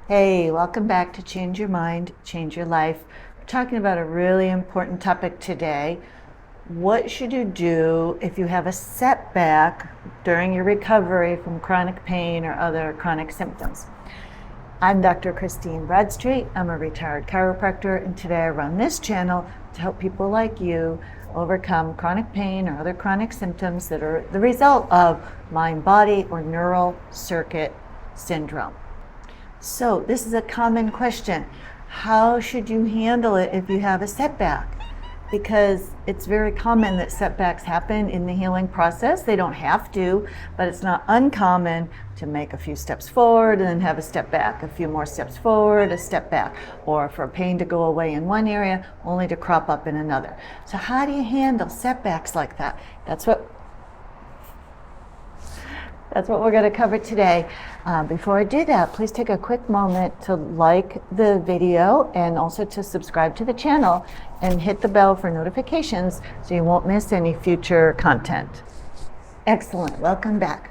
Hey, welcome back to Change Your Mind, Change Your Life. We're talking about a really important topic today. What should you do if you have a setback during your recovery from chronic pain or other chronic symptoms? I'm Dr. Christine Bradstreet. I'm a retired chiropractor, and today I run this channel to help people like you overcome chronic pain or other chronic symptoms that are the result of mind-body or neural circuit syndrome. So this is a common question. How should you handle it if you have a setback? Because it's very common that setbacks happen in the healing process. They don't have to, but it's not uncommon to make a few steps forward and then have a step back, a few more steps forward, a step back, or for pain to go away in one area only to crop up in another. So how do you handle setbacks like that? That's what we're going to cover today. Before I do that, please take a quick moment to like the video and also to subscribe to the channel and hit the bell for notifications so you won't miss any future content. Excellent, welcome back.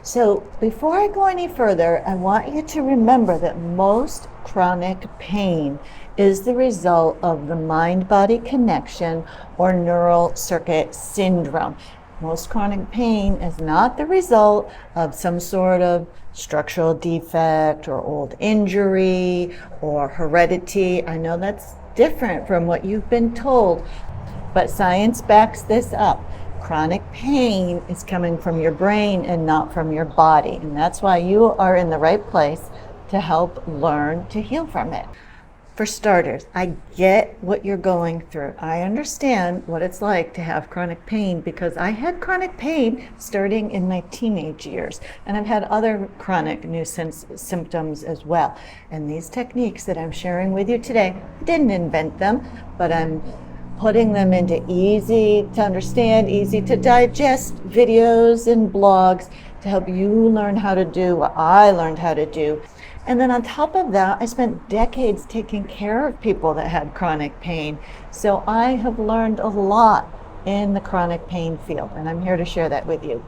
So before I go any further, I want you to remember that most chronic pain is the result of the mind-body connection or neural circuit syndrome. Most chronic pain is not the result of some sort of structural defect or old injury or heredity. I know that's different from what you've been told, but science backs this up. Chronic pain is coming from your brain and not from your body, and that's why you are in the right place to help learn to heal from it. For starters, I get what you're going through. I understand what it's like to have chronic pain because I had chronic pain starting in my teenage years, and I've had other chronic nuisance symptoms as well. And these techniques that I'm sharing with you today, I didn't invent them, but I'm putting them into easy to understand, easy to digest videos and blogs to help you learn how to do what I learned how to do. And then on top of that, I spent decades taking care of people that had chronic pain. So I have learned a lot in the chronic pain field, and I'm here to share that with you.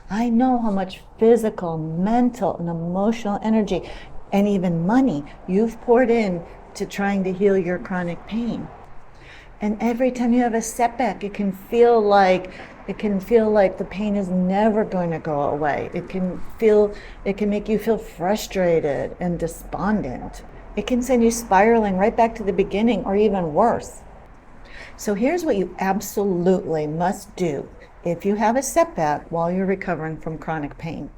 I know how much physical, mental, and emotional energy, and even money you've poured in to trying to heal your chronic pain. And every time you have a setback, it can feel like the pain is never going to go away. It can make you feel frustrated and despondent. It can send you spiraling right back to the beginning or even worse. So here's what you absolutely must do if you have a setback while you're recovering from chronic pain.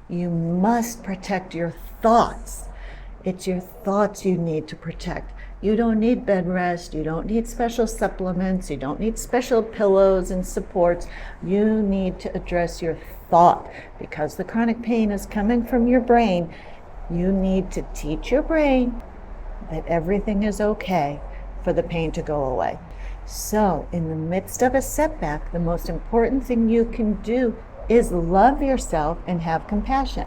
You must protect your thoughts. It's your thoughts you need to protect. You don't need bed rest, you don't need special supplements, you don't need special pillows and supports. You need to address your thought. Because the chronic pain is coming from your brain, you need to teach your brain that everything is okay for the pain to go away. So, in the midst of a setback, the most important thing you can do is love yourself and have compassion.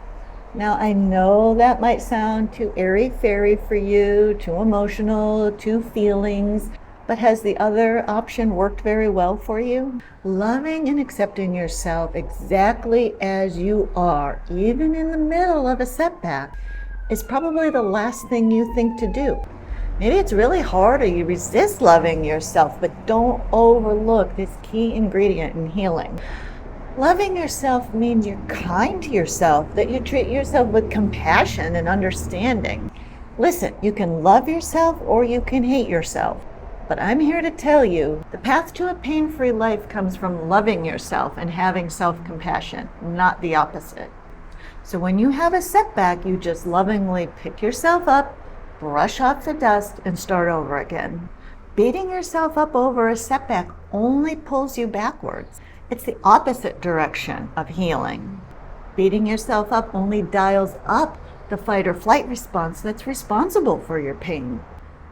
Now, I know that might sound too airy-fairy for you, too emotional, too feelings, but has the other option worked very well for you? Loving and accepting yourself exactly as you are, even in the middle of a setback, is probably the last thing you think to do. Maybe it's really hard or you resist loving yourself, but don't overlook this key ingredient in healing. Loving yourself means you're kind to yourself, that you treat yourself with compassion and understanding. Listen, you can love yourself or you can hate yourself. But I'm here to tell you, the path to a pain-free life comes from loving yourself and having self-compassion, not the opposite. So when you have a setback, you just lovingly pick yourself up, brush off the dust, and start over again. Beating yourself up over a setback only pulls you backwards. It's the opposite direction of healing. Beating yourself up only dials up the fight or flight response that's responsible for your pain.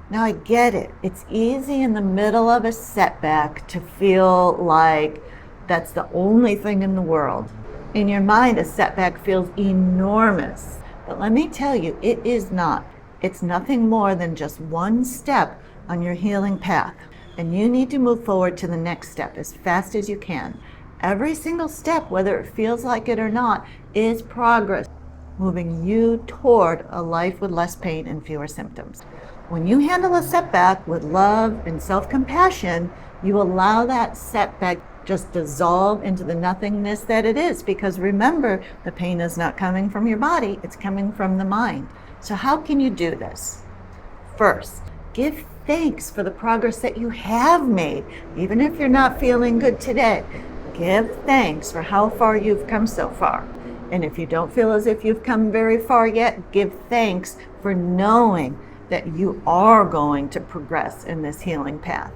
Now I get it. It's easy in the middle of a setback to feel like that's the only thing in the world. In your mind, a setback feels enormous. But let me tell you, it is not. It's nothing more than just one step on your healing path. And you need to move forward to the next step as fast as you can. Every single step, whether it feels like it or not, is progress. moving you toward a life with less pain and fewer symptoms. When you handle a setback with love and self-compassion, you allow that setback just dissolve into the nothingness that it is, because remember, the pain is not coming from your body, it's coming from the mind. So how can you do this? First, give thanks for the progress that you have made, even if you're not feeling good today. Give thanks for how far you've come so far. And if you don't feel as if you've come very far yet, give thanks for knowing that you are going to progress in this healing path.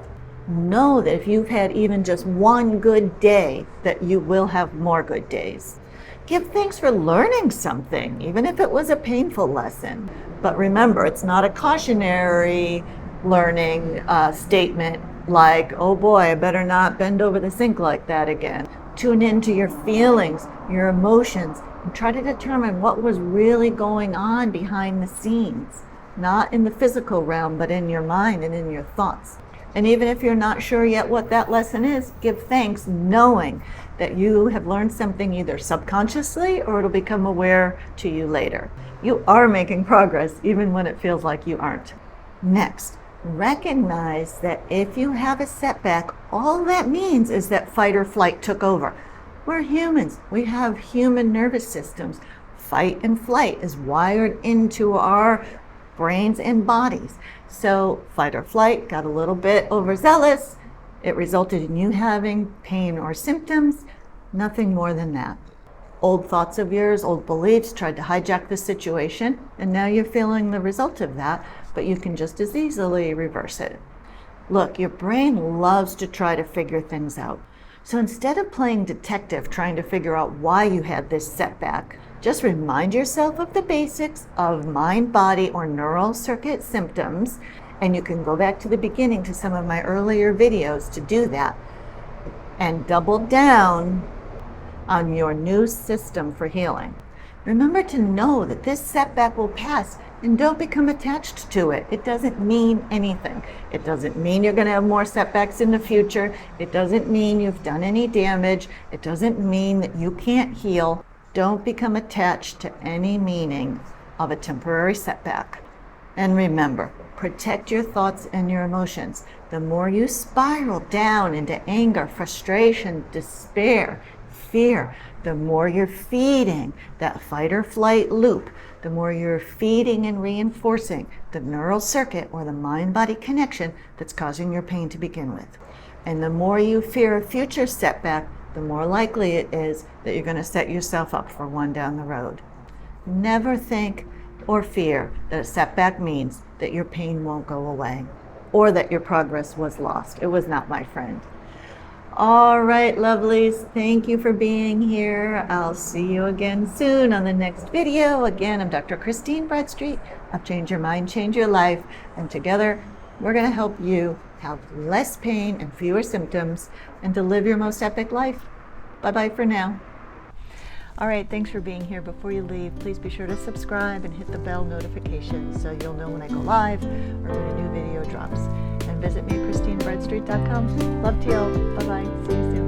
Know that if you've had even just one good day, that you will have more good days. Give thanks for learning something, even if it was a painful lesson. But remember, it's not a cautionary learning statement like, oh boy, I better not bend over the sink like that again. Tune into your feelings, your emotions, and try to determine what was really going on behind the scenes. Not in the physical realm, but in your mind and in your thoughts. And even if you're not sure yet what that lesson is, give thanks knowing that you have learned something either subconsciously or it'll become aware to you later. You are making progress even when it feels like you aren't. Next, recognize that if you have a setback, all that means is that fight or flight took over. We're humans. We have human nervous systems. Fight and flight is wired into our brains and bodies. So fight or flight got a little bit overzealous. It resulted in you having pain or symptoms, nothing more than that. Old thoughts of yours, old beliefs tried to hijack the situation, and now you're feeling the result of that, but you can just as easily reverse it. Look, your brain loves to try to figure things out. So instead of playing detective trying to figure out why you had this setback, just remind yourself of the basics of mind, body, or neural circuit symptoms, and you can go back to the beginning to some of my earlier videos to do that, and double down on your new system for healing. Remember to know that this setback will pass, and don't become attached to it. It doesn't mean anything. It doesn't mean you're going to have more setbacks in the future. It doesn't mean you've done any damage. It doesn't mean that you can't heal. Don't become attached to any meaning of a temporary setback. And remember, protect your thoughts and your emotions. The more you spiral down into anger, frustration, despair, fear, the more you're feeding that fight or flight loop, the more you're feeding and reinforcing the neural circuit or the mind-body connection that's causing your pain to begin with. And the more you fear a future setback, the more likely it is that you're going to set yourself up for one down the road. Never think or fear that a setback means that your pain won't go away or that your progress was lost. It was not, my friend. All right, lovelies, thank you for being here. I'll see you again soon on the next video. Again, I'm Dr. Christine Bradstreet of Change Your Mind, Change Your Life, and together we're going to help you have less pain and fewer symptoms and to live your most epic life. Bye-bye for now. All right, thanks for being here. Before you leave, please be sure to subscribe and hit the bell notification so you'll know when I go live or when a new video drops. And visit me at ChristineBradstreet.com. Love to y'all. Bye-bye. See you soon.